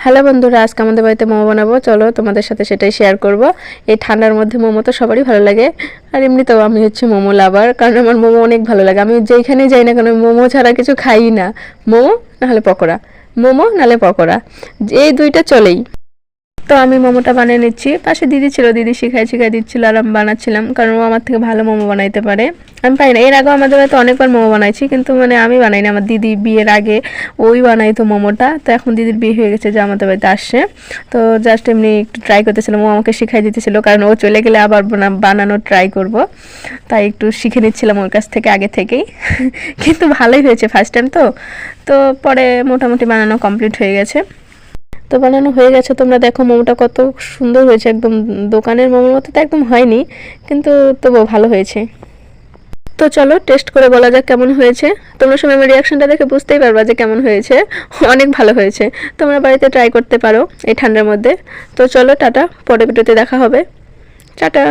Hello বন্ধুরা, আজকে আমাদের বাড়িতে মোমো বানাবো। চলো তোমাদের সাথে সেটাই শেয়ার করব। এই ঠান্ডার মধ্যে মোমো তো সবারই ভালো লাগে, আর এমনিতেও আমি হচ্ছে মোমো লাভার, কারণ আমার মোমো অনেক ভালো লাগে। আমি যেইখানেই যাই না কেন মোমো ছাড়া কিছু খাই না। মোমো নাহলে পকোড়া, মোমো নাহলে পকোড়া, এই দুইটা চলেই। তো আমি মোমোটা বানিয়ে নিচ্ছি। পাশে দিদি ছিল, দিদি শিখাই দিচ্ছিল, আর আমি বানাচ্ছিলাম, কারণ ও আমার থেকে ভালো মোমো বানাইতে পারে। আমি পারি না। এর আগেও আমাদের বাড়িতে অনেকবার মোমো বানাইছি, কিন্তু আমি বানাই না। আমার দিদি বিয়ের আগে ওই বানাইতো মোমোটা। তো এখন দিদির বিয়ে হয়ে গেছে, যে আমাদের বাড়িতে আসছে, তো জাস্ট এমনি একটু ট্রাই করতেছিলাম। ও আমাকে শিখাই দিতেছিল, কারণ ও চলে গেলে আবার বানানো ট্রাই করব, তাই একটু শিখে নিচ্ছিলাম ওর কাছ থেকে আগে থেকেই। কিন্তু ভালোই হয়েছে, ফার্স্ট টাইম তো। তো পরে মোটামুটি বানানো কমপ্লিট হয়ে গেছে। তো বানানো হয়ে গেছে, তোমরা দেখো মোমোটা কত সুন্দর হয়েছে। একদম দোকানের মোমোর মতো তো একদম হয়নি, কিন্তু তবুও ভালো হয়েছে। তো চলো টেস্ট করে বলা যাক কেমন হয়েছে। তোমরা সবাই আমার রিয়াকশনটা দেখে বুঝতেই পারবা যে কেমন হয়েছে। অনেক ভালো হয়েছে। তোমরা বাড়িতে ট্রাই করতে পারো এই ঠান্ডার মধ্যে। তো চলো টাটা, পরের ভিডিওতে দেখা হবে। টাটা।